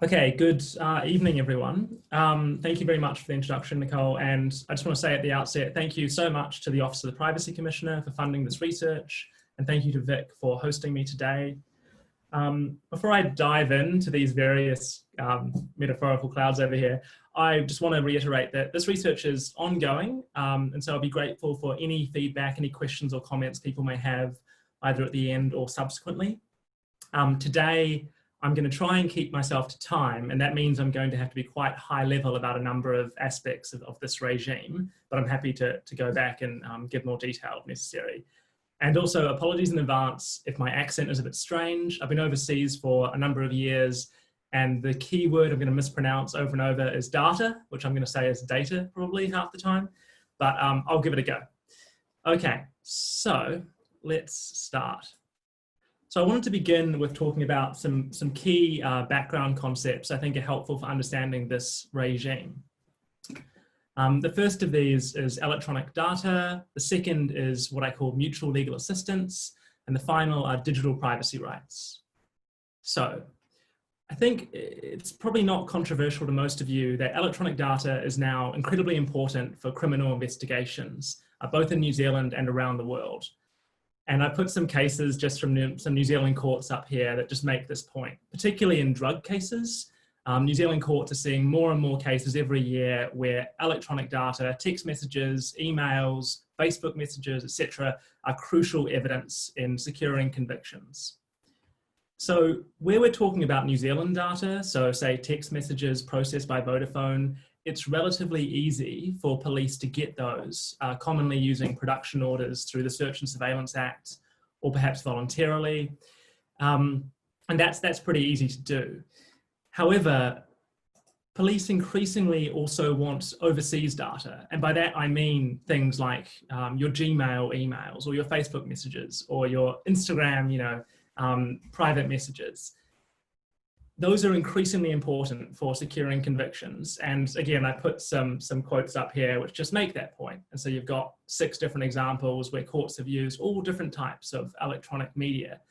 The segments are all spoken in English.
Okay, good evening, everyone. Thank you very much for the introduction, Nicole. And I just want to say at the outset, thank you so much to the Office of the Privacy Commissioner for funding this research. And thank you to Vic for hosting me today. Before I dive into these various metaphorical clouds over here, I just want to reiterate that this research is ongoing. And so I'll be grateful for any feedback, any questions or comments people may have either at the end or subsequently. Today, I'm going to try and keep myself to time, and that means I'm going to have to be quite high level about a number of aspects of this regime, but I'm happy to go back and give more detail if necessary. And also apologies in advance if my accent is a bit strange. I've been overseas for a number of years, and the key word I'm going to mispronounce over and over is data, which I'm going to say is data probably half the time, but I'll give it a go. Okay, so let's start. So I wanted to begin with talking about some key background concepts I think are helpful for understanding this regime. The first of these is electronic data. The second is what I call mutual legal assistance. And the final are digital privacy rights. So I think it's probably not controversial to most of you that electronic data is now incredibly important for criminal investigations, both in New Zealand and around the world. And I put some cases just from some New Zealand courts up here that just make this point, particularly in drug cases. New Zealand courts are seeing more and more cases every year where electronic data, text messages, emails, Facebook messages, etc., are crucial evidence in securing convictions. So where we're talking about New Zealand data, so say text messages processed by Vodafone, it's relatively easy for police to get those, commonly using production orders through the Search and Surveillance Act, or perhaps voluntarily. And that's pretty easy to do. However, police increasingly also want overseas data. And by that, I mean things like your Gmail emails or your Facebook messages or your Instagram, private messages. Those are increasingly important for securing convictions. And again, I put some quotes up here which just make that point. And so you've got 6 different examples where courts have used all different types of electronic media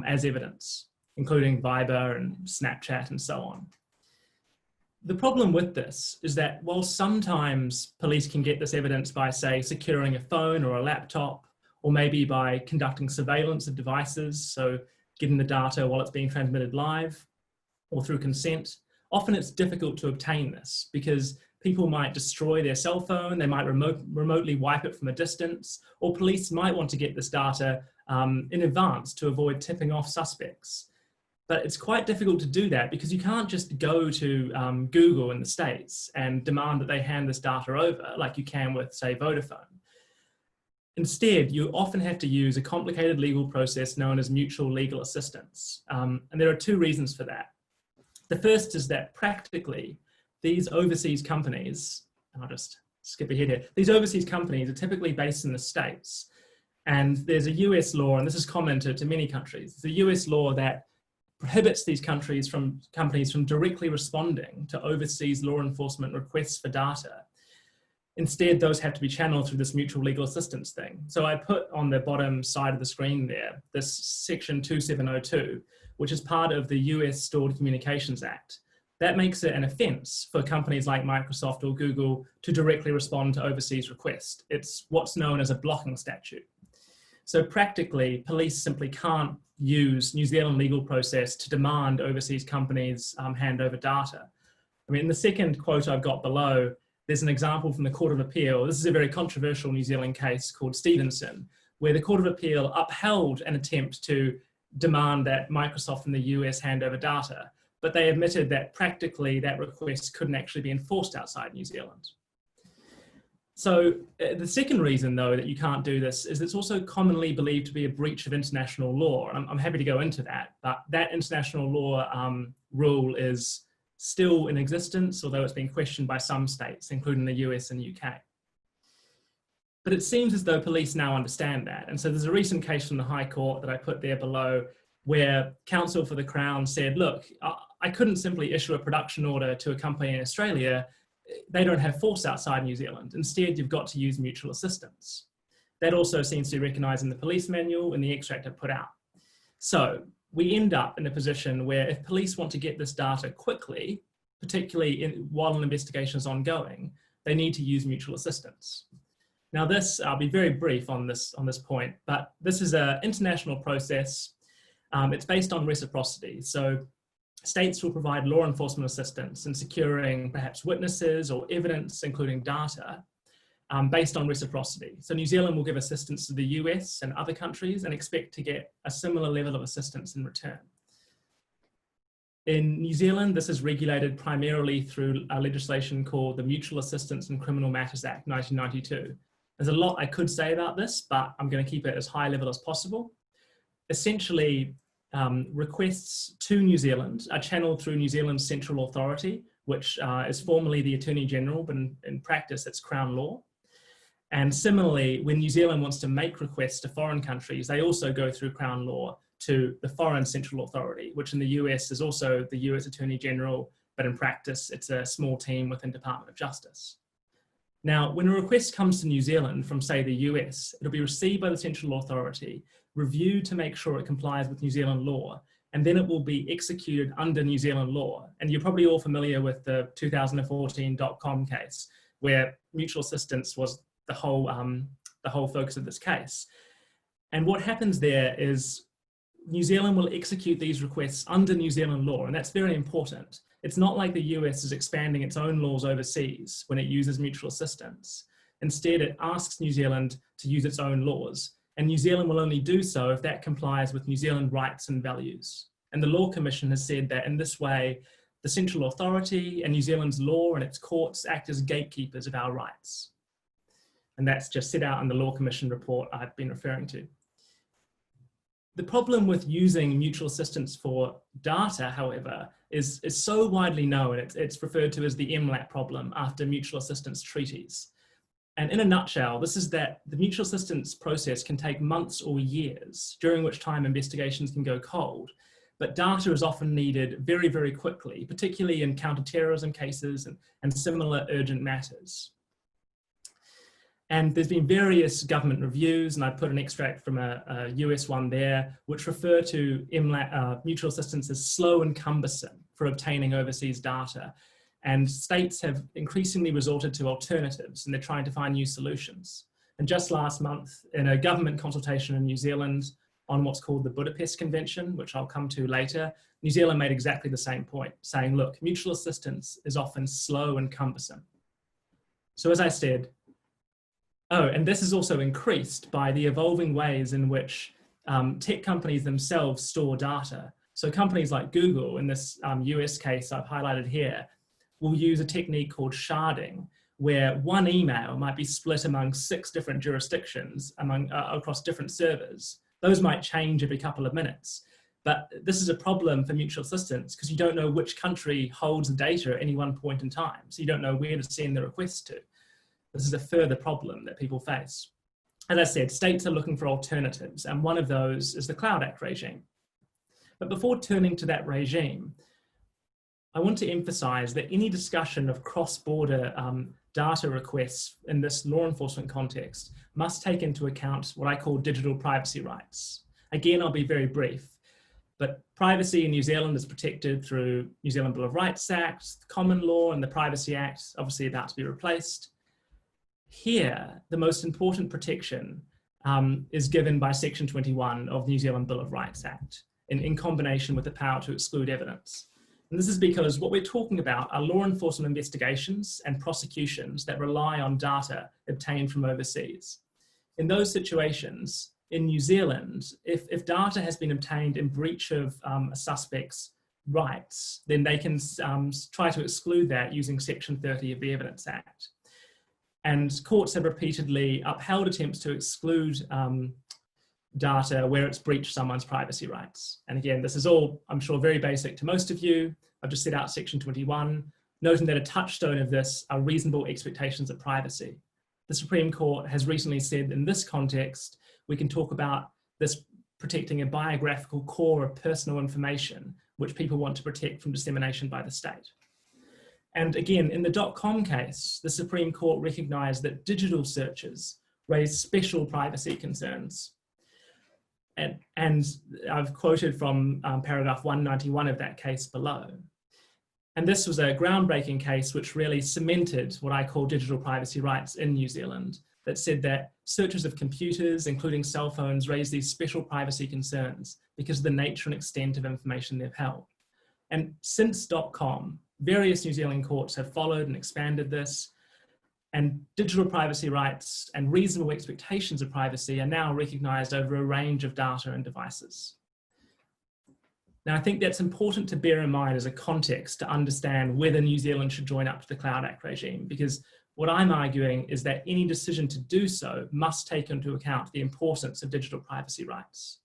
as evidence, including Viber and Snapchat and so on. The problem with this is that while sometimes police can get this evidence by, say, securing a phone or a laptop, or maybe by conducting surveillance of devices, so getting the data while it's being transmitted live, or through consent, often it's difficult to obtain this because people might destroy their cell phone, they might remotely wipe it from a distance, or police might want to get this data in advance to avoid tipping off suspects. But it's quite difficult to do that because you can't just go to Google in the States and demand that they hand this data over like you can with, say, Vodafone. Instead, you often have to use a complicated legal process known as mutual legal assistance. And there are 2 reasons for that. The first is that practically these overseas companies, and I'll just skip ahead here, these overseas companies are typically based in the States. And there's a US law, and this is common to many countries, it's a US law that prohibits these companies from directly responding to overseas law enforcement requests for data. Instead, those have to be channeled through this mutual legal assistance thing. So I put on the bottom side of the screen there, this section 2702, which is part of the US Stored Communications Act. That makes it an offense for companies like Microsoft or Google to directly respond to overseas requests. It's what's known as a blocking statute. So practically, police simply can't use New Zealand legal process to demand overseas companies hand over data. I mean, in the second quote I've got below, there's an example from the Court of Appeal. This is a very controversial New Zealand case called Stevenson, where the Court of Appeal upheld an attempt to demand that Microsoft and the US hand over data, but they admitted that practically that request couldn't actually be enforced outside New Zealand. So the second reason, though, that you can't do this is it's also commonly believed to be a breach of international law. And I'm happy to go into that, but that international law rule is still in existence, although it's been questioned by some states, including the US and UK. But it seems as though police now understand that. And so there's a recent case from the High Court that I put there below where counsel for the Crown said, look, I couldn't simply issue a production order to a company in Australia. They don't have force outside New Zealand. Instead, you've got to use mutual assistance. That also seems to be recognised in the police manual and the extract I put out. So we end up in a position where if police want to get this data quickly, particularly while an investigation is ongoing, they need to use mutual assistance. Now this, I'll be very brief on this point, but this is an international process. It's based on reciprocity. So states will provide law enforcement assistance in securing perhaps witnesses or evidence, including data, based on reciprocity. So New Zealand will give assistance to the US and other countries and expect to get a similar level of assistance in return. In New Zealand, this is regulated primarily through a legislation called the Mutual Assistance in Criminal Matters Act 1992. There's a lot I could say about this, but I'm going to keep it as high level as possible. Essentially, requests to New Zealand are channeled through New Zealand's central authority, which is formally the Attorney General, but in practice it's Crown Law. And similarly, when New Zealand wants to make requests to foreign countries, they also go through Crown Law to the Foreign Central Authority, which in the US is also the US Attorney General, but in practice it's a small team within Department of Justice. Now, when a request comes to New Zealand from, say, the US, it'll be received by the Central Authority, reviewed to make sure it complies with New Zealand law, and then it will be executed under New Zealand law. And you're probably all familiar with the 2014 .com case, where mutual assistance was the whole focus of this case. And what happens there is New Zealand will execute these requests under New Zealand law, and that's very important. It's not like the US is expanding its own laws overseas when it uses mutual assistance. Instead, it asks New Zealand to use its own laws, and New Zealand will only do so if that complies with New Zealand rights and values. And the Law Commission has said that in this way, the Central Authority and New Zealand's law and its courts act as gatekeepers of our rights. And that's just set out in the Law Commission report I've been referring to. The problem with using mutual assistance for data, however, is so widely known. It's referred to as the MLAT problem after mutual assistance treaties. And in a nutshell, this is that the mutual assistance process can take months or years, during which time investigations can go cold. But data is often needed very, very quickly, particularly in counterterrorism cases and similar urgent matters. And there's been various government reviews, and I put an extract from a US one there, which refer to mutual assistance as slow and cumbersome for obtaining overseas data. And states have increasingly resorted to alternatives, and they're trying to find new solutions. And just last month, in a government consultation in New Zealand on what's called the Budapest Convention, which I'll come to later, New Zealand made exactly the same point, saying, look, mutual assistance is often slow and cumbersome. So as I said, and this is also increased by the evolving ways in which tech companies themselves store data. So companies like Google, in this US case I've highlighted here, will use a technique called sharding, where one email might be split among 6 different jurisdictions across different servers. Those might change every couple of minutes. But this is a problem for mutual assistance because you don't know which country holds the data at any one point in time. So you don't know where to send the request to. This is a further problem that people face. As I said, states are looking for alternatives, and one of those is the Cloud Act regime. But before turning to that regime, I want to emphasize that any discussion of cross-border data requests in this law enforcement context must take into account what I call digital privacy rights. Again, I'll be very brief, but privacy in New Zealand is protected through New Zealand Bill of Rights Act, the Common Law, and the Privacy Act, obviously about to be replaced. Here, the most important protection is given by Section 21 of the New Zealand Bill of Rights Act in combination with the power to exclude evidence. And this is because what we're talking about are law enforcement investigations and prosecutions that rely on data obtained from overseas. In those situations, in New Zealand, if data has been obtained in breach of a suspect's rights, then they can try to exclude that using Section 30 of the Evidence Act. And courts have repeatedly upheld attempts to exclude data where it's breached someone's privacy rights. And again, this is all, I'm sure, very basic to most of you. I've just set out Section 21, noting that a touchstone of this are reasonable expectations of privacy. The Supreme Court has recently said in this context, we can talk about this protecting a biographical core of personal information, which people want to protect from dissemination by the state. And again, in the .com case, the Supreme Court recognized that digital searches raise special privacy concerns. And I've quoted from paragraph 191 of that case below. And this was a groundbreaking case which really cemented what I call digital privacy rights in New Zealand, that said that searches of computers, including cell phones, raise these special privacy concerns because of the nature and extent of information they've held. And since .com, various New Zealand courts have followed and expanded this, and digital privacy rights and reasonable expectations of privacy are now recognised over a range of data and devices. Now, I think that's important to bear in mind as a context to understand whether New Zealand should join up to the Cloud Act regime, because what I'm arguing is that any decision to do so must take into account the importance of digital privacy rights.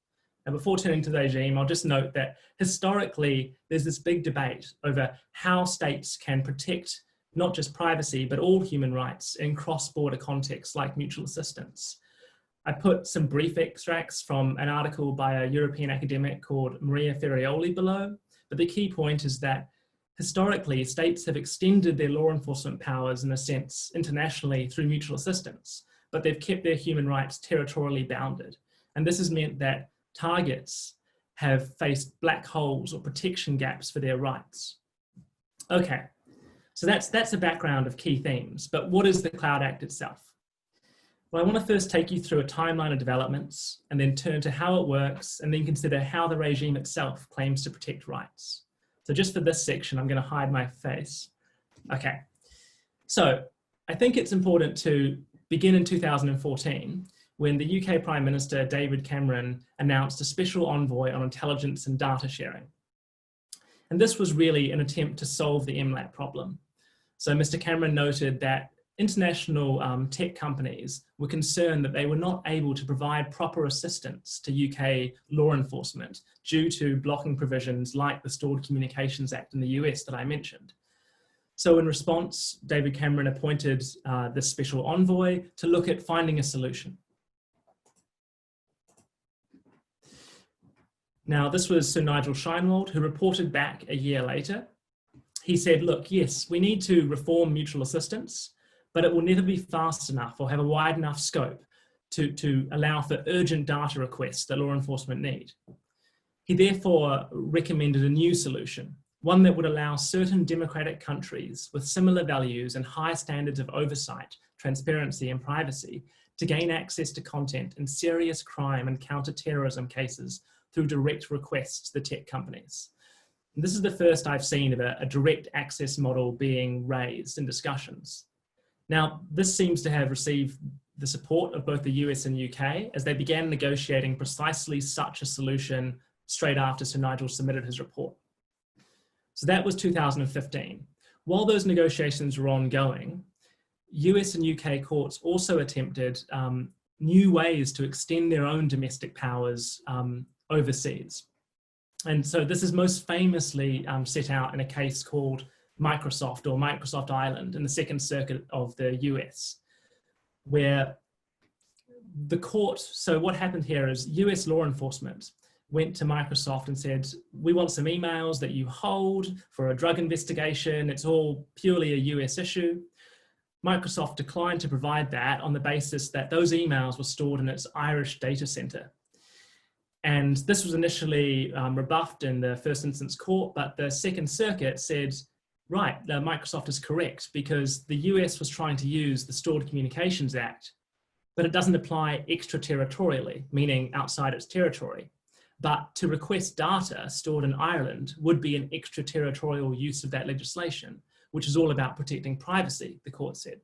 And before turning to the regime, I'll just note that historically, there's this big debate over how states can protect not just privacy, but all human rights in cross-border contexts like mutual assistance. I put some brief extracts from an article by a European academic called Maria Ferrioli below, but the key point is that historically, states have extended their law enforcement powers in a sense internationally through mutual assistance, but they've kept their human rights territorially bounded. And this has meant that targets have faced black holes or protection gaps for their rights. Okay, so that's a background of key themes, but what is the Cloud Act itself? Well, I want to first take you through a timeline of developments and then turn to how it works and then consider how the regime itself claims to protect rights. So just for this section, I'm going to hide my face. Okay, so I think it's important to begin in 2014 when the UK Prime Minister David Cameron announced a special envoy on intelligence and data sharing. And this was really an attempt to solve the MLAT problem. So Mr. Cameron noted that international tech companies were concerned that they were not able to provide proper assistance to UK law enforcement due to blocking provisions like the Stored Communications Act in the US that I mentioned. So in response, David Cameron appointed this special envoy to look at finding a solution. Now, this was Sir Nigel Sheinwald, who reported back a year later. He said, look, yes, we need to reform mutual assistance, but it will never be fast enough or have a wide enough scope to allow for urgent data requests that law enforcement need. He therefore recommended a new solution, one that would allow certain democratic countries with similar values and high standards of oversight, transparency and privacy to gain access to content in serious crime and counter-terrorism cases through direct requests to the tech companies. And this is the first I've seen of a direct access model being raised in discussions. Now, this seems to have received the support of both the US and UK as they began negotiating precisely such a solution straight after Sir Nigel submitted his report. So that was 2015. While those negotiations were ongoing, US and UK courts also attempted new ways to extend their own domestic powers overseas. And so this is most famously set out in a case called Microsoft or Microsoft Island in the Second Circuit of the US, where the court, so what happened here is US law enforcement went to Microsoft and said, we want some emails that you hold for a drug investigation. It's all purely a US issue. Microsoft declined to provide that on the basis that those emails were stored in its Irish data center. And this was initially rebuffed in the first instance court, but the Second Circuit said, right, Microsoft is correct because the US was trying to use the Stored Communications Act, but it doesn't apply extraterritorially, meaning outside its territory. But to request data stored in Ireland would be an extraterritorial use of that legislation, which is all about protecting privacy, the court said.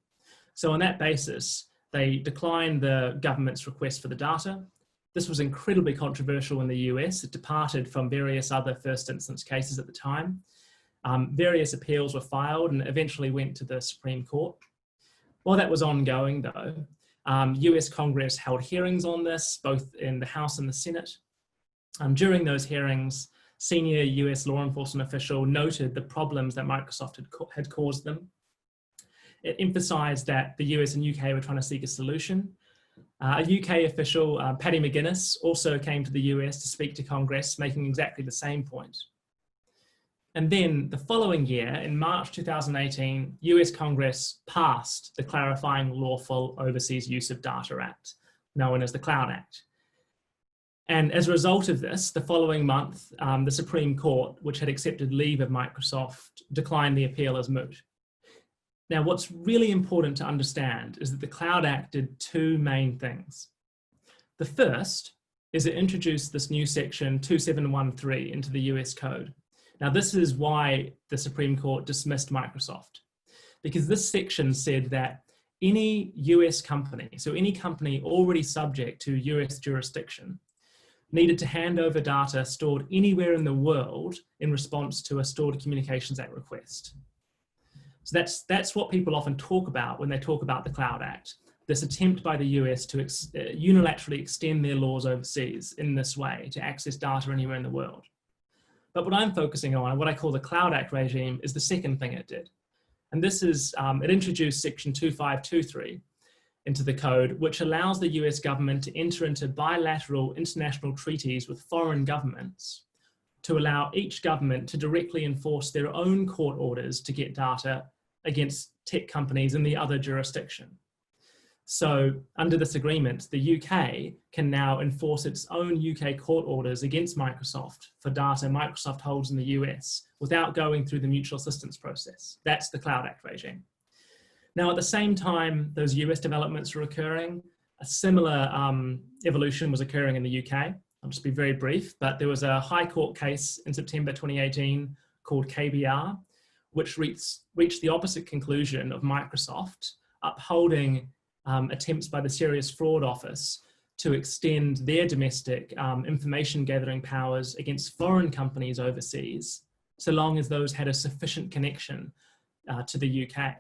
So on that basis, they declined the government's request for the data. This was incredibly controversial in the US. It departed from various other first instance cases at the time. Various appeals were filed and eventually went to the Supreme Court. While that was ongoing though, US Congress held hearings on this, both in the House and the Senate. During those hearings, senior US law enforcement official noted the problems that Microsoft had caused them. It emphasized that the US and UK were trying to seek a solution. A UK official, Paddy McGuinness, also came to the US to speak to Congress, making exactly the same point. And then the following year, in March 2018, US Congress passed the Clarifying Lawful Overseas Use of Data Act, known as the Cloud Act. And as a result of this, the following month, the Supreme Court, which had accepted leave of Microsoft, declined the appeal as moot. Now, what's really important to understand is that the Cloud Act did two main things. The first is it introduced this new section 2713 into the US Code. Now, this is why the Supreme Court dismissed Microsoft, because this section said that any US company, so any company already subject to US jurisdiction, needed to hand over data stored anywhere in the world in response to a Stored Communications Act request. So that's what people often talk about when they talk about the Cloud Act, this attempt by the US to unilaterally extend their laws overseas in this way to access data anywhere in the world. But what I'm focusing on, and what I call the Cloud Act regime, is the second thing it did. And this is, it introduced section 2523 into the code, which allows the US government to enter into bilateral international treaties with foreign governments to allow each government to directly enforce their own court orders to get data against tech companies in the other jurisdiction. So under this agreement, the UK can now enforce its own UK court orders against Microsoft for data Microsoft holds in the US without going through the mutual assistance process. That's the Cloud Act regime. Now, at the same time those US developments were occurring, a similar evolution was occurring in the UK. I'll just be very brief, but there was a High Court case in September 2018 called KBR, which reached the opposite conclusion of Microsoft, upholding attempts by the Serious Fraud Office to extend their domestic information gathering powers against foreign companies overseas, so long as those had a sufficient connection to the UK.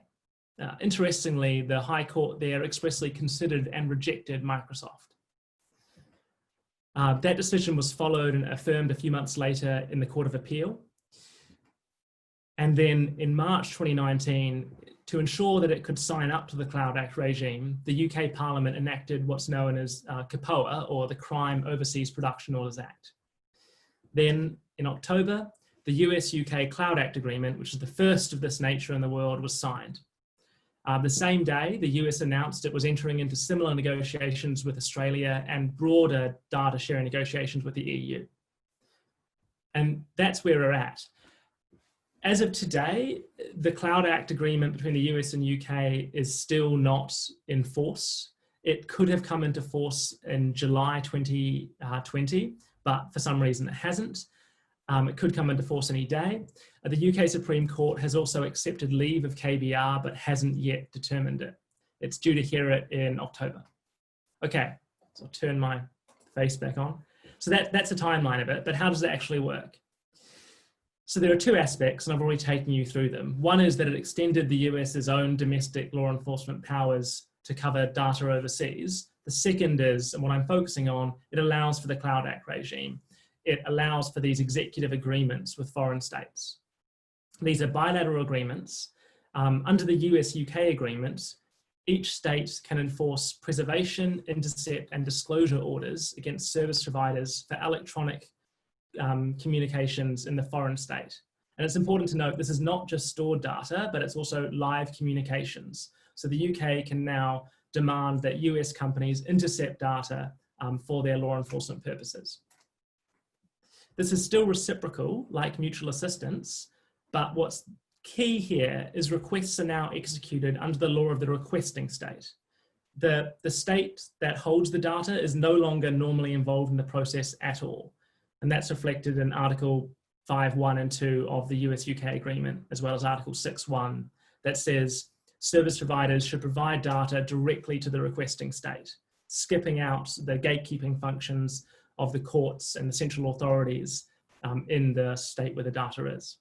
Interestingly, the High Court there expressly considered and rejected Microsoft. That decision was followed and affirmed a few months later in the Court of Appeal. And then in March 2019, to ensure that it could sign up to the Cloud Act regime, the UK Parliament enacted what's known as COPOA, or the Crime Overseas Production Orders Act. Then in October, the US-UK Cloud Act agreement, which is the first of this nature in the world, was signed. The same day, the US announced it was entering into similar negotiations with Australia and broader data sharing negotiations with the EU. And that's where we're at. As of today, the Cloud Act agreement between the US and UK is still not in force. It could have come into force in July 2020, but for some reason it hasn't. It could come into force any day. The UK Supreme Court has also accepted leave of KBR, but hasn't yet determined it. It's due to hear it in October. Okay, so I'll turn my face back on. So that's a timeline of it, but how does it actually work? So there are two aspects, and I've already taken you through them. One is that it extended the US's own domestic law enforcement powers to cover data overseas. The second is, and what I'm focusing on, it allows for the Cloud Act regime. It allows for these executive agreements with foreign states. These are bilateral agreements. Under the US-UK agreement, each state can enforce preservation, intercept, and disclosure orders against service providers for electronic communications in the foreign state. And it's important to note this is not just stored data, but it's also live communications. So the UK can now demand that US companies intercept data for their law enforcement purposes. This is still reciprocal, like mutual assistance, but what's key here is requests are now executed under the law of the requesting state. The state that holds the data is no longer normally involved in the process at all. And that's reflected in Article 5.1 and 2 of the US-UK agreement, as well as Article 6.1, that says service providers should provide data directly to the requesting state, skipping out the gatekeeping functions of the courts and the central authorities in the state where the data is.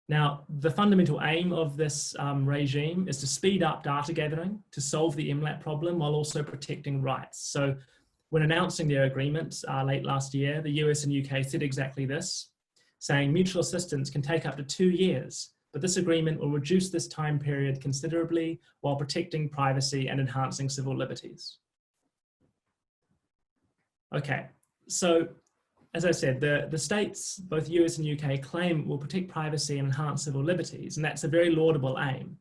Now, the fundamental aim of this regime is to speed up data gathering to solve the MLAT problem while also protecting rights. So when announcing their agreement late last year, the US and UK said exactly this, saying mutual assistance can take up to 2 years, but this agreement will reduce this time period considerably while protecting privacy and enhancing civil liberties. Okay, so as I said, the states, both US and UK, claim will protect privacy and enhance civil liberties, and that's a very laudable aim.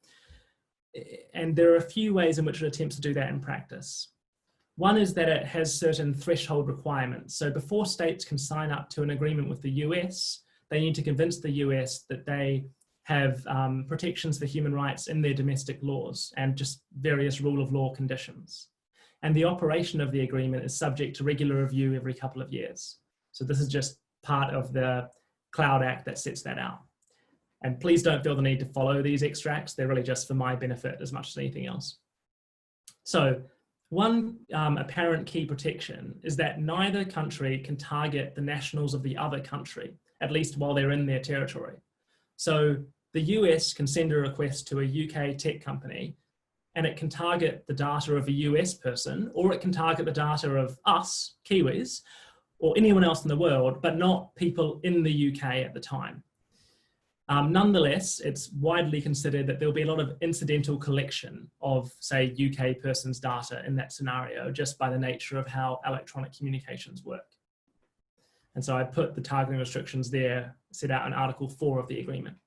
And there are a few ways in which it attempts to do that in practice. One is that it has certain threshold requirements. So before states can sign up to an agreement with the US, they need to convince the US that they have protections for human rights in their domestic laws and just various rule of law conditions. And the operation of the agreement is subject to regular review every couple of years. So this is just part of the Cloud Act that sets that out. And please don't feel the need to follow these extracts. They're really just for my benefit as much as anything else. So one apparent key protection is that neither country can target the nationals of the other country, at least while they're in their territory. So the US can send a request to a UK tech company, and it can target the data of a US person, or it can target the data of us, Kiwis, or anyone else in the world, but not people in the UK at the time. Nonetheless, it's widely considered that there'll be a lot of incidental collection of, say, UK persons' data in that scenario, just by the nature of how electronic communications work. And so I put the targeting restrictions there, set out in Article 4 of the agreement.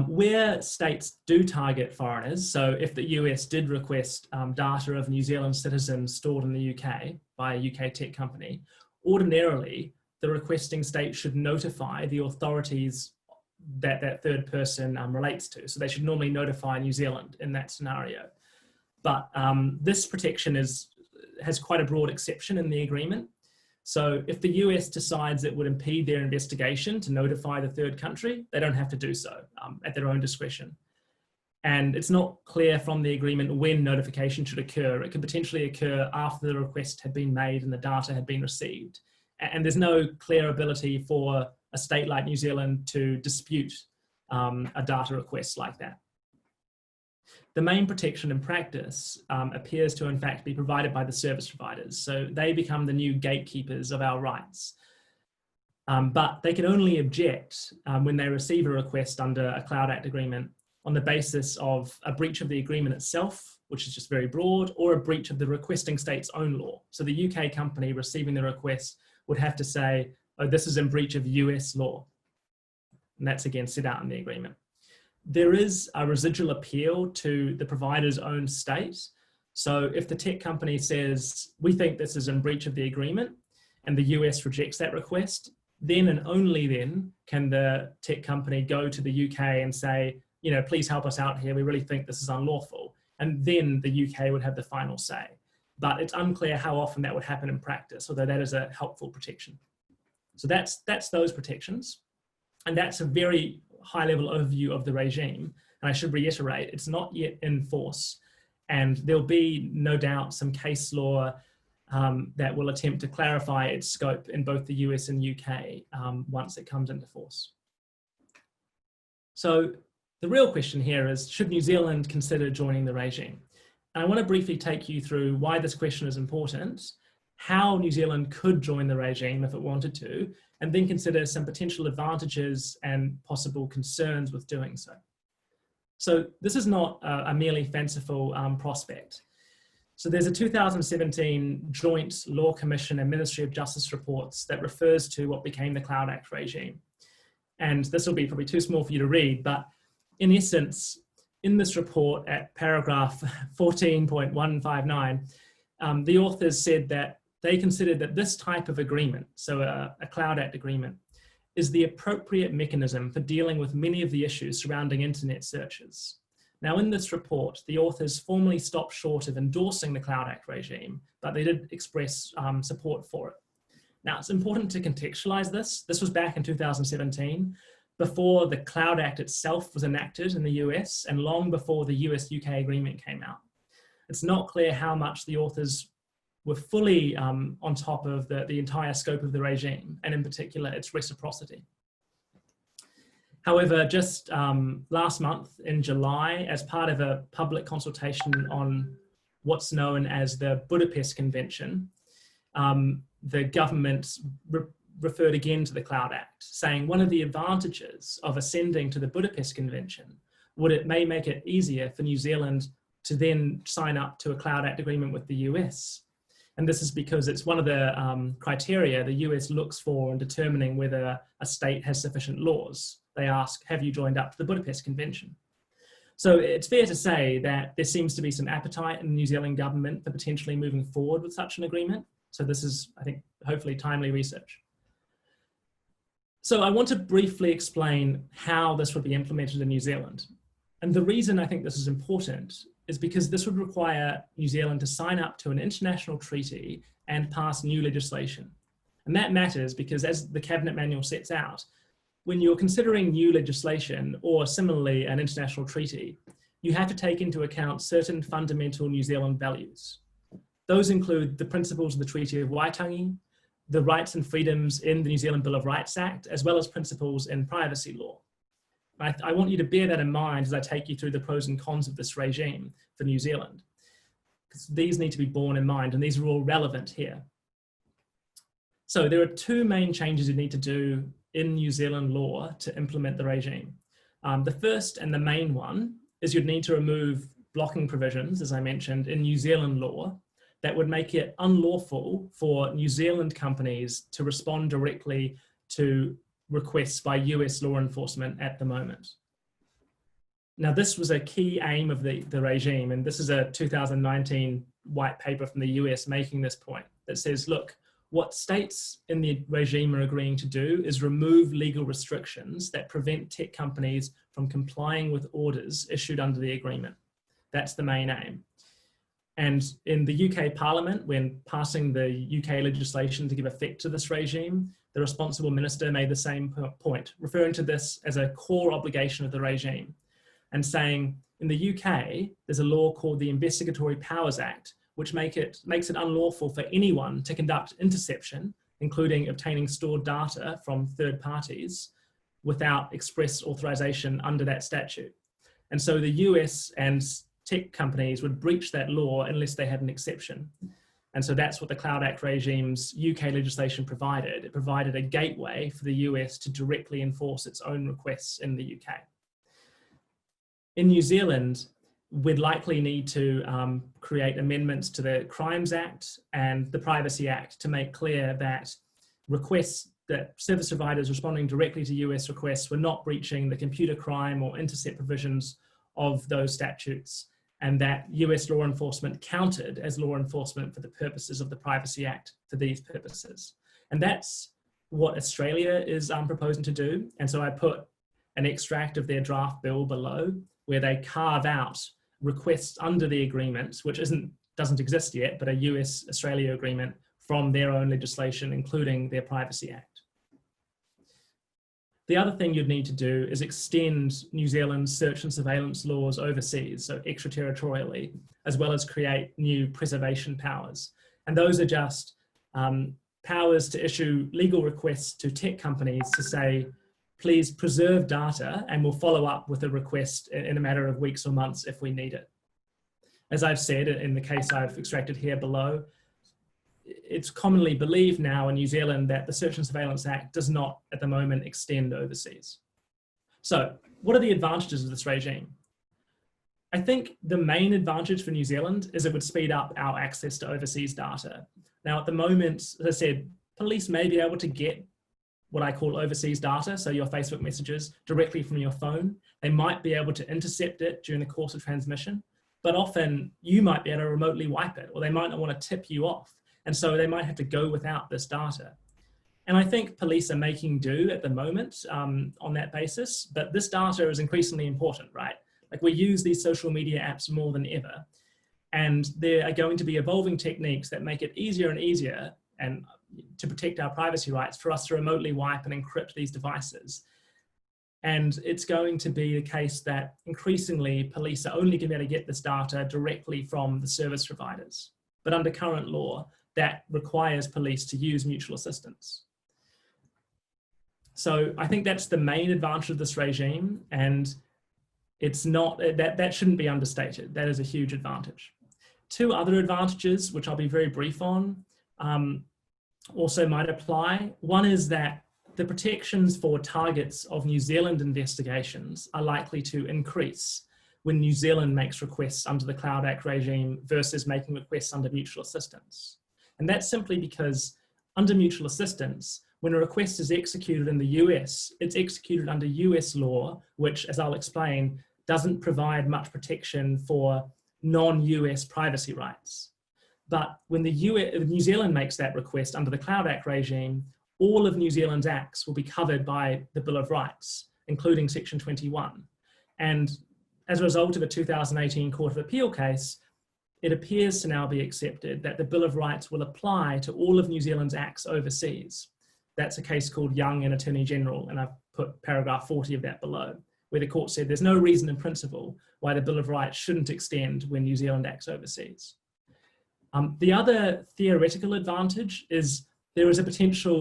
Where states do target foreigners, so if the US did request data of New Zealand citizens stored in the UK by a UK tech company, ordinarily the requesting state should notify the authorities that that third person relates to. So they should normally notify New Zealand in that scenario. But this protection has quite a broad exception in the agreement. So if the US decides it would impede their investigation to notify the third country, they don't have to do so at their own discretion. And it's not clear from the agreement when notification should occur. It could potentially occur after the request had been made and the data had been received. And there's no clear ability for a state like New Zealand to dispute a data request like that. The main protection in practice appears to in fact be provided by the service providers. So they become the new gatekeepers of our rights. But they can only object when they receive a request under a Cloud Act agreement on the basis of a breach of the agreement itself, which is just very broad, or a breach of the requesting state's own law. So the UK company receiving the request would have to say, oh, this is in breach of US law. And that's again set out in the agreement. There is a residual appeal to the provider's own state. So if the tech company says, we think this is in breach of the agreement, and the US rejects that request, then and only then can the tech company go to the UK and say, you know, please help us out here. We really think this is unlawful. And then the UK would have the final say. But it's unclear how often that would happen in practice, although that is a helpful protection. So that's those protections. And that's a very high level overview of the regime. And I should reiterate, it's not yet in force. And there'll be no doubt some case law that will attempt to clarify its scope in both the US and UK once it comes into force. So the real question here is, should New Zealand consider joining the regime? And I want to briefly take you through why this question is important, how New Zealand could join the regime if it wanted to, and then consider some potential advantages and possible concerns with doing so. So this is not a merely fanciful prospect. So there's a 2017 Joint Law Commission and Ministry of Justice reports that refers to what became the Cloud Act regime. And this will be probably too small for you to read, but in essence, in this report at paragraph 14.159, the authors said that they considered that this type of agreement, so a Cloud Act agreement, is the appropriate mechanism for dealing with many of the issues surrounding internet searches. Now in this report, the authors formally stopped short of endorsing the Cloud Act regime, but they did express support for it. Now it's important to contextualize this. This was back in 2017, before the Cloud Act itself was enacted in the US and long before the US-UK agreement came out. It's not clear how much the authors were fully on top of the entire scope of the regime, and in particular its reciprocity. However, just last month in July, as part of a public consultation on what's known as the Budapest Convention, the government referred again to the Cloud Act, saying one of the advantages of ascending to the Budapest Convention it may make it easier for New Zealand to then sign up to a Cloud Act agreement with the US. And this is because it's one of the criteria the US looks for in determining whether a state has sufficient laws. They ask, have you joined up to the Budapest Convention? So it's fair to say that there seems to be some appetite in the New Zealand government for potentially moving forward with such an agreement. So this is, I think, hopefully timely research. So I want to briefly explain how this would be implemented in New Zealand. And the reason I think this is important is because this would require New Zealand to sign up to an international treaty and pass new legislation. And that matters because, as the Cabinet Manual sets out, when you're considering new legislation or similarly an international treaty, you have to take into account certain fundamental New Zealand values. Those include the principles of the Treaty of Waitangi, the rights and freedoms in the New Zealand Bill of Rights Act, as well as principles in privacy law. I want you to bear that in mind as I take you through the pros and cons of this regime for New Zealand, because these need to be borne in mind, and these are all relevant here. So there are two main changes you need to do in New Zealand law to implement the regime. The first and the main one is you'd need to remove blocking provisions, as I mentioned, in New Zealand law that would make it unlawful for New Zealand companies to respond directly to requests by US law enforcement at the moment. Now, this was a key aim of the regime, and this is a 2019 white paper from the US making this point that says, look, what states in the regime are agreeing to do is remove legal restrictions that prevent tech companies from complying with orders issued under the agreement. That's the main aim. And in the UK Parliament, when passing the UK legislation to give effect to this regime, the responsible minister made the same point, referring to this as a core obligation of the regime and saying, in the UK, there's a law called the Investigatory Powers Act, which makes it unlawful for anyone to conduct interception, including obtaining stored data from third parties, without express authorization under that statute. And so the US and tech companies would breach that law unless they had an exception. And so that's what the Cloud Act regime's UK legislation provided. It provided a gateway for the US to directly enforce its own requests in the UK. In New Zealand, we'd likely need to create amendments to the Crimes Act and the Privacy Act to make clear that requests, that service providers responding directly to US requests were not breaching the computer crime or intercept provisions of those statutes, and that US law enforcement counted as law enforcement for the purposes of the Privacy Act for these purposes. And that's what Australia is proposing to do. And so I put an extract of their draft bill below, where they carve out requests under the agreement, which doesn't exist yet, but a US-Australia agreement from their own legislation, including their Privacy Act. The other thing you'd need to do is extend New Zealand's search and surveillance laws overseas, so extraterritorially, as well as create new preservation powers. And those are just powers to issue legal requests to tech companies to say, please preserve data and we'll follow up with a request in a matter of weeks or months if we need it. As I've said, in the case I've extracted here below, it's commonly believed now in New Zealand that the Search and Surveillance Act does not at the moment extend overseas. So what are the advantages of this regime? I think the main advantage for New Zealand is it would speed up our access to overseas data. Now at the moment, as I said, police may be able to get what I call overseas data, so your Facebook messages, directly from your phone. They might be able to intercept it during the course of transmission, but often you might be able to remotely wipe it, or they might not want to tip you off. And so they might have to go without this data. And I think police are making do at the moment on that basis, but this data is increasingly important, right? Like we use these social media apps more than ever, and there are going to be evolving techniques that make it easier and easier and to protect our privacy rights for us to remotely wipe and encrypt these devices. And it's going to be the case that increasingly police are only going to be able to get this data directly from the service providers. But under current law, that requires police to use mutual assistance. So I think that's the main advantage of this regime, and it's not, that shouldn't be understated. That is a huge advantage. Two other advantages, which I'll be very brief on, also might apply. One is that the protections for targets of New Zealand investigations are likely to increase when New Zealand makes requests under the Cloud Act regime versus making requests under mutual assistance. And that's simply because under mutual assistance, when a request is executed in the US, it's executed under US law, which, as I'll explain, doesn't provide much protection for non-US privacy rights. But when New Zealand makes that request under the Cloud Act regime, all of New Zealand's acts will be covered by the Bill of Rights, including Section 21. And as a result of a 2018 Court of Appeal case, it appears to now be accepted that the Bill of Rights will apply to all of New Zealand's acts overseas. That's a case called Young and Attorney General, and I've put paragraph 40 of that below, where the court said there's no reason in principle why the Bill of Rights shouldn't extend when New Zealand acts overseas. The other theoretical advantage is there is a potential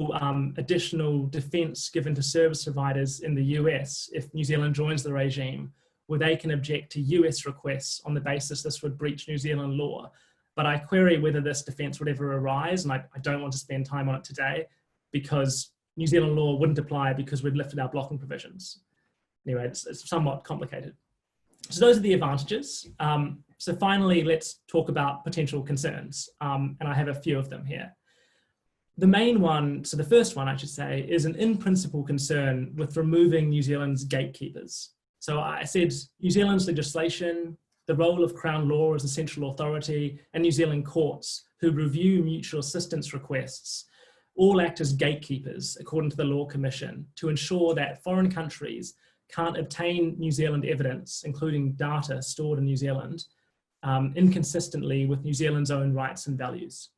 additional defence given to service providers in the US if New Zealand joins the regime, where they can object to US requests on the basis this would breach New Zealand law. But I query whether this defence would ever arise, and I don't want to spend time on it today because New Zealand law wouldn't apply because we'd lifted our blocking provisions. Anyway, it's somewhat complicated. So those are the advantages. So finally, let's talk about potential concerns. And I have a few of them here. The main one, so the first one I should say, is an in-principle concern with removing New Zealand's gatekeepers. So I said New Zealand's legislation, the role of Crown Law as a central authority, and New Zealand courts who review mutual assistance requests all act as gatekeepers, according to the Law Commission, to ensure that foreign countries can't obtain New Zealand evidence, including data stored in New Zealand, inconsistently with New Zealand's own rights and values.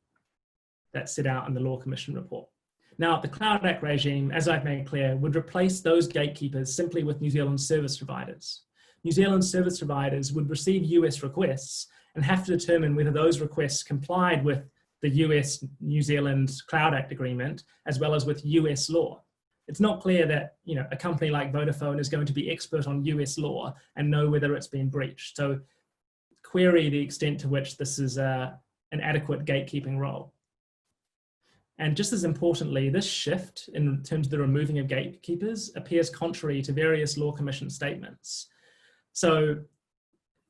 That's set out in the Law Commission report. Now, the Cloud Act regime, as I've made clear, would replace those gatekeepers simply with New Zealand service providers. New Zealand service providers would receive US requests and have to determine whether those requests complied with the US-New Zealand Cloud Act agreement, as well as with US law. It's not clear that a company like Vodafone is going to be expert on US law and know whether it's been breached. So query the extent to which this is an adequate gatekeeping role. And just as importantly, this shift in terms of the removing of gatekeepers appears contrary to various Law Commission statements. So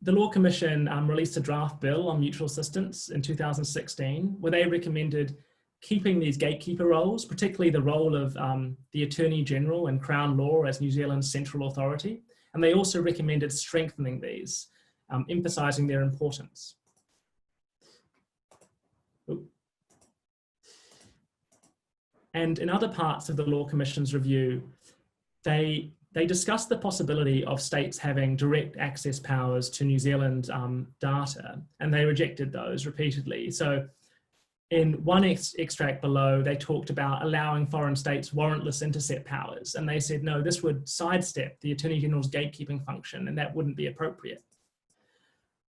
the Law Commission released a draft bill on mutual assistance in 2016, where they recommended keeping these gatekeeper roles, particularly the role of the Attorney General and Crown Law as New Zealand's central authority. And they also recommended strengthening these, emphasising their importance. And in other parts of the Law Commission's review, they discussed the possibility of states having direct access powers to New Zealand data, and they rejected those repeatedly. So in one extract below, they talked about allowing foreign states warrantless intercept powers, and they said, no, this would sidestep the Attorney General's gatekeeping function, and that wouldn't be appropriate.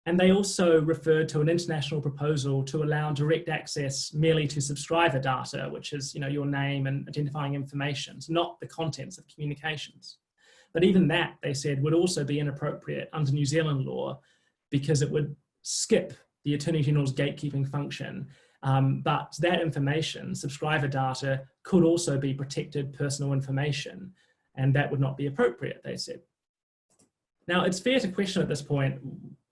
And they also referred to an international proposal to allow direct access merely to subscriber data, which is your name and identifying information, so not the contents of communications. But even that, they said, would also be inappropriate under New Zealand law because it would skip the Attorney General's gatekeeping function. But that information, subscriber data, could also be protected personal information, and that would not be appropriate, they said. Now, it's fair to question at this point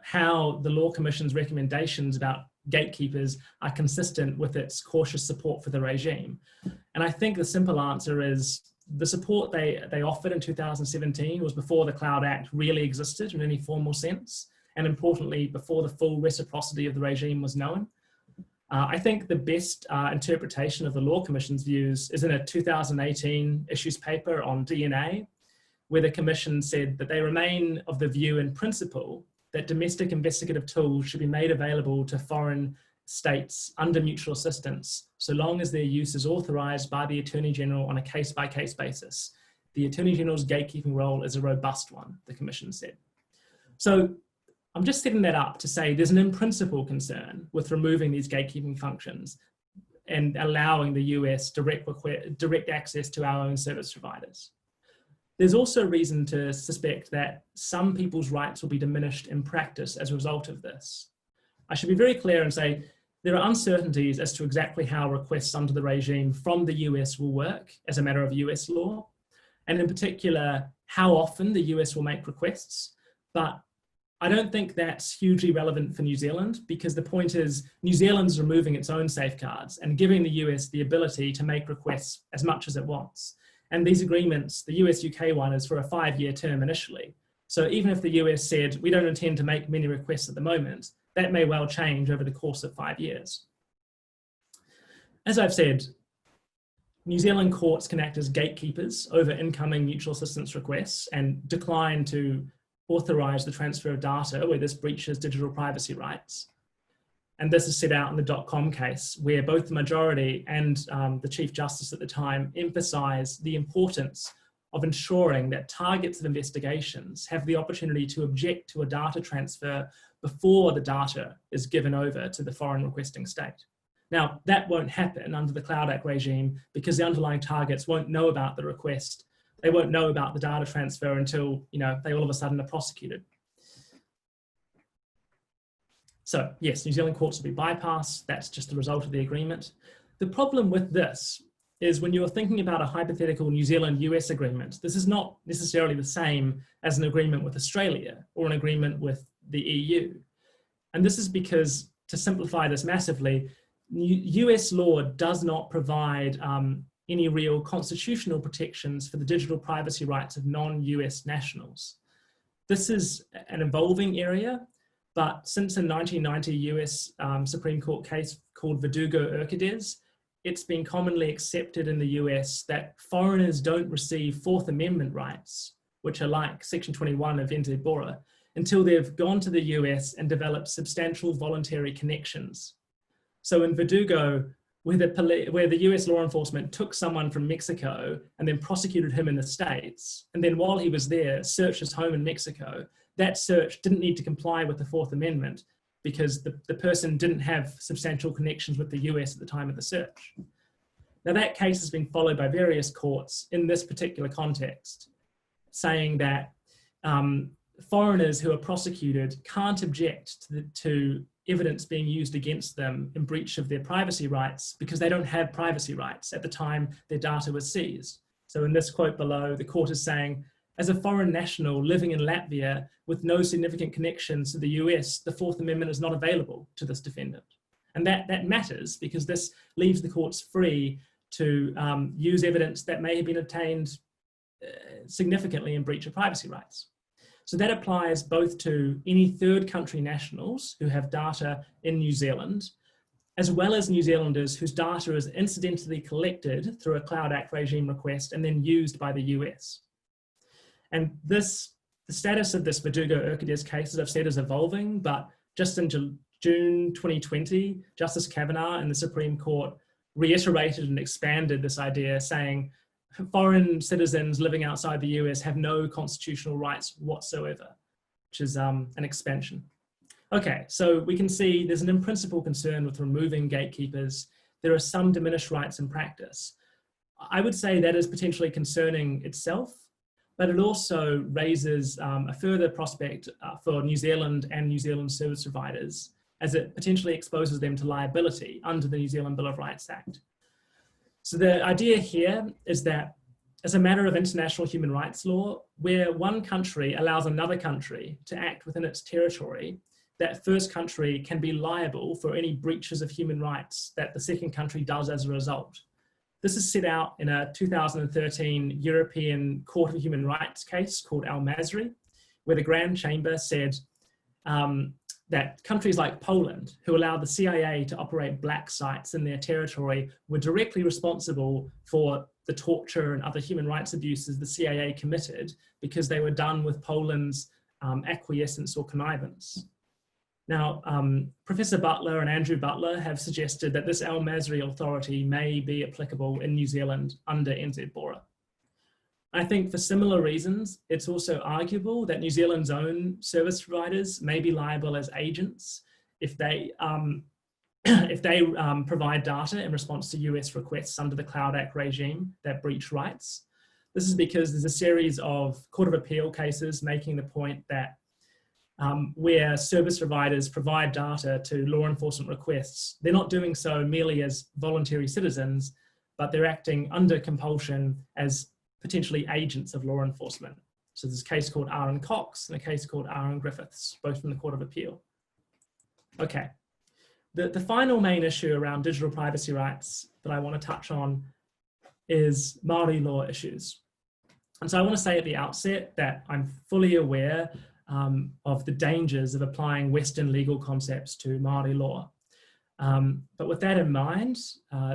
how the Law Commission's recommendations about gatekeepers are consistent with its cautious support for the regime. And I think the simple answer is the support they offered in 2017 was before the Cloud Act really existed in any formal sense, and importantly, before the full reciprocity of the regime was known. I think the best interpretation of the Law Commission's views is in a 2018 issues paper on DNA, where the Commission said that they remain of the view in principle that domestic investigative tools should be made available to foreign states under mutual assistance, so long as their use is authorised by the Attorney General on a case-by-case basis. The Attorney General's gatekeeping role is a robust one, the Commission said. So I'm just setting that up to say there's an in-principle concern with removing these gatekeeping functions and allowing the US direct access to our own service providers. There's also reason to suspect that some people's rights will be diminished in practice as a result of this. I should be very clear and say there are uncertainties as to exactly how requests under the regime from the US will work as a matter of US law, and in particular, how often the US will make requests. But I don't think that's hugely relevant for New Zealand, because the point is New Zealand's removing its own safeguards and giving the US the ability to make requests as much as it wants. And these agreements, the US-UK one is for a 5-year term initially. So even if the US said, we don't intend to make many requests at the moment, that may well change over the course of 5 years. As I've said, New Zealand courts can act as gatekeepers over incoming mutual assistance requests and decline to authorize the transfer of data where this breaches digital privacy rights. And this is set out in the .com case, where both the majority and the Chief Justice at the time emphasize the importance of ensuring that targets of investigations have the opportunity to object to a data transfer before the data is given over to the foreign requesting state. Now, that won't happen under the Cloud Act regime because the underlying targets won't know about the request. They won't know about the data transfer until, they all of a sudden are prosecuted. So yes, New Zealand courts will be bypassed. That's just the result of the agreement. The problem with this is when you're thinking about a hypothetical New Zealand-US agreement, this is not necessarily the same as an agreement with Australia or an agreement with the EU. And this is because, to simplify this massively, US law does not provide any real constitutional protections for the digital privacy rights of non-US nationals. This is an evolving area, but since a 1990 US Supreme Court case called Verdugo-Urquidez, it's been commonly accepted in the US that foreigners don't receive Fourth Amendment rights, which are like Section 21 of NZ Bora, until they've gone to the US and developed substantial voluntary connections. So in Verdugo, where the US law enforcement took someone from Mexico and then prosecuted him in the States, and then while he was there, searched his home in Mexico, that search didn't need to comply with the Fourth Amendment because the person didn't have substantial connections with the US at the time of the search. Now that case has been followed by various courts in this particular context, saying that foreigners who are prosecuted can't object to evidence being used against them in breach of their privacy rights because they don't have privacy rights at the time their data was seized. So in this quote below, the court is saying, as a foreign national living in Latvia with no significant connections to the US, the Fourth Amendment is not available to this defendant. And that matters because this leaves the courts free to use evidence that may have been obtained significantly in breach of privacy rights. So that applies both to any third country nationals who have data in New Zealand, as well as New Zealanders whose data is incidentally collected through a Cloud Act regime request and then used by the US. And the status of this Verdugo-Urquidez case, as I've said, is evolving, but just in June 2020, Justice Kavanaugh in the Supreme Court reiterated and expanded this idea, saying foreign citizens living outside the US have no constitutional rights whatsoever, which is an expansion. Okay, so we can see there's an in-principle concern with removing gatekeepers. There are some diminished rights in practice. I would say that is potentially concerning itself, but it also raises a further prospect for New Zealand and New Zealand service providers, as it potentially exposes them to liability under the New Zealand Bill of Rights Act. So the idea here is that as a matter of international human rights law, where one country allows another country to act within its territory, that first country can be liable for any breaches of human rights that the second country does as a result. This is set out in a 2013 European Court of Human Rights case called Al-Masri, where the Grand Chamber said that countries like Poland, who allowed the CIA to operate black sites in their territory, were directly responsible for the torture and other human rights abuses the CIA committed because they were done with Poland's acquiescence or connivance. Now, Professor Butler and Andrew Butler have suggested that this Al-Masri authority may be applicable in New Zealand under NZ Bora. I think for similar reasons, it's also arguable that New Zealand's own service providers may be liable as agents if they provide data in response to US requests under the Cloud Act regime that breach rights. This is because there's a series of Court of Appeal cases making the point that where service providers provide data to law enforcement requests, they're not doing so merely as voluntary citizens, but they're acting under compulsion as potentially agents of law enforcement. So there's a case called Aaron Cox and a case called Aaron Griffiths, both from the Court of Appeal. Okay, the final main issue around digital privacy rights that I want to touch on is Maori law issues. And so I want to say at the outset that I'm fully aware of the dangers of applying Western legal concepts to Maori law. But with that in mind,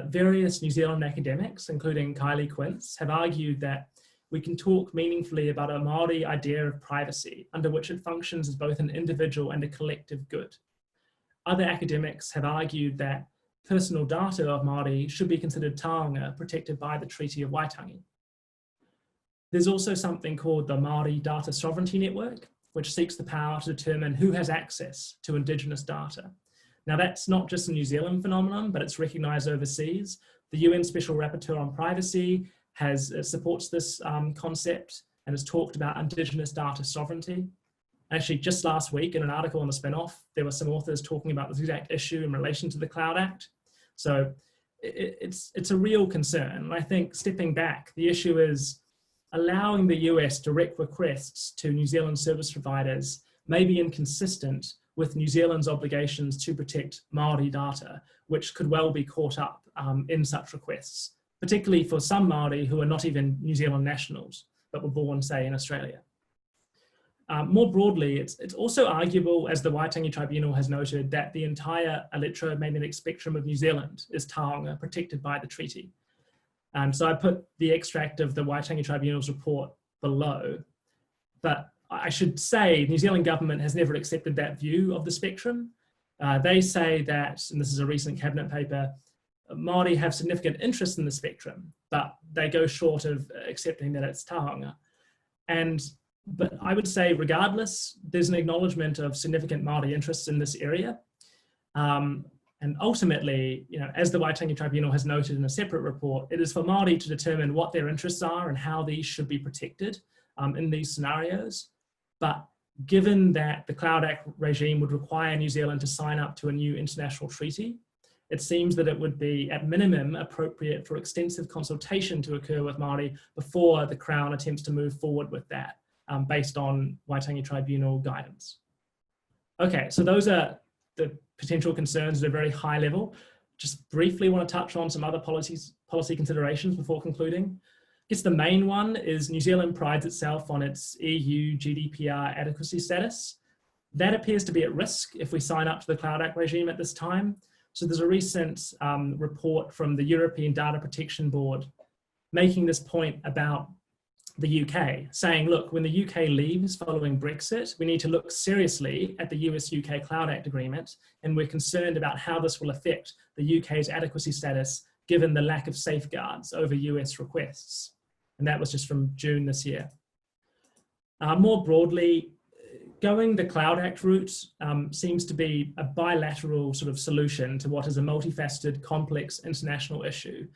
various New Zealand academics, including Kylie Quince, have argued that we can talk meaningfully about a Maori idea of privacy, under which it functions as both an individual and a collective good. Other academics have argued that personal data of Maori should be considered taonga, protected by the Treaty of Waitangi. There's also something called the Maori Data Sovereignty Network, which seeks the power to determine who has access to Indigenous data. Now, that's not just a New Zealand phenomenon, but it's recognised overseas. The UN Special Rapporteur on Privacy supports this concept and has talked about Indigenous data sovereignty. Actually, just last week in an article on the Spin-Off, there were some authors talking about this exact issue in relation to the Cloud Act. So it's a real concern. And I think stepping back, the issue is allowing the US direct requests to New Zealand service providers may be inconsistent with New Zealand's obligations to protect Maori data, which could well be caught up in such requests, particularly for some Maori who are not even New Zealand nationals, but were born, say, in Australia. More broadly, it's also arguable, as the Waitangi Tribunal has noted, that the entire electromagnetic spectrum of New Zealand is taonga, protected by the treaty. So I put the extract of the Waitangi Tribunal's report below, but I should say the New Zealand government has never accepted that view of the spectrum. They say that, and this is a recent cabinet paper, Māori have significant interest in the spectrum, but they go short of accepting that it's taonga. But I would say regardless, there's an acknowledgement of significant Māori interests in this area. And ultimately, as the Waitangi Tribunal has noted in a separate report, it is for Māori to determine what their interests are and how these should be protected in these scenarios. But given that the Cloud Act regime would require New Zealand to sign up to a new international treaty, it seems that it would be, at minimum, appropriate for extensive consultation to occur with Māori before the Crown attempts to move forward with that, based on Waitangi Tribunal guidance. Okay, so those are the potential concerns at a very high level. Just briefly want to touch on some other policy considerations before concluding. I guess the main one is New Zealand prides itself on its EU GDPR adequacy status. That appears to be at risk if we sign up to the Cloud Act regime at this time. So there's a recent report from the European Data Protection Board making this point about the UK, saying, look, when the UK leaves following Brexit, we need to look seriously at the US-UK Cloud Act agreement, and we're concerned about how this will affect the UK's adequacy status given the lack of safeguards over US requests. And that was just from June this year. More broadly, going the Cloud Act route seems to be a bilateral sort of solution to what is a multifaceted, complex international issue.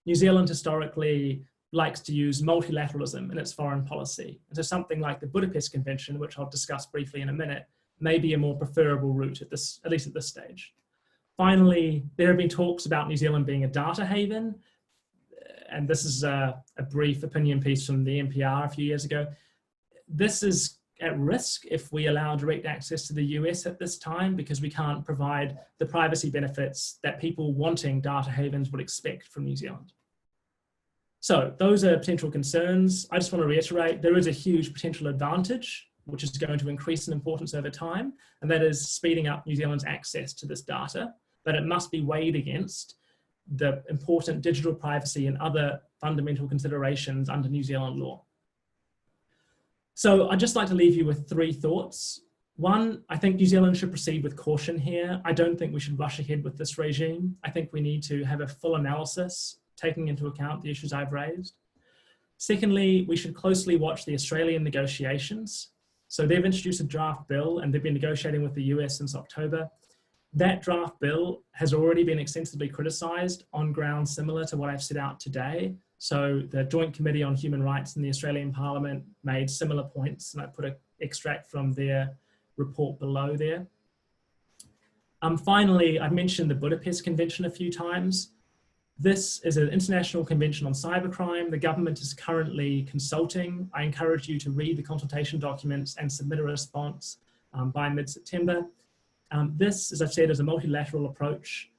New Zealand historically likes to use multilateralism in its foreign policy. And so something like the Budapest Convention, which I'll discuss briefly in a minute, may be a more preferable route at least at this stage. Finally, there have been talks about New Zealand being a data haven. And this is a brief opinion piece from the NPR a few years ago. This is at risk if we allow direct access to the US at this time, because we can't provide the privacy benefits that people wanting data havens would expect from New Zealand. So those are potential concerns. I just want to reiterate, there is a huge potential advantage, which is going to increase in importance over time, and that is speeding up New Zealand's access to this data, but it must be weighed against the important digital privacy and other fundamental considerations under New Zealand law. So I'd just like to leave you with 3 thoughts. One, I think New Zealand should proceed with caution here. I don't think we should rush ahead with this regime. I think we need to have a full analysis, taking into account the issues I've raised. Secondly, we should closely watch the Australian negotiations. So they've introduced a draft bill and they've been negotiating with the US since October. That draft bill has already been extensively criticised on grounds similar to what I've set out today. So the Joint Committee on Human Rights in the Australian Parliament made similar points, and I put an extract from their report below there. Finally, I've mentioned the Budapest Convention a few times. This is an international convention on cybercrime. The government is currently consulting. I encourage you to read the consultation documents and submit a response by mid-September. This, as I've said, is a multilateral approach.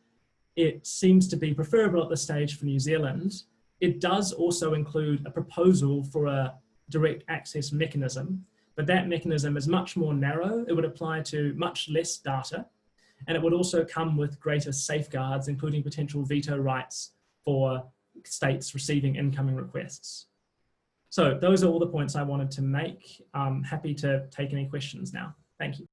It seems to be preferable at this stage for New Zealand. It does also include a proposal for a direct access mechanism, but that mechanism is much more narrow. It would apply to much less data, and it would also come with greater safeguards, including potential veto rights for states receiving incoming requests. So those are all the points I wanted to make. I'm happy to take any questions now. Thank you.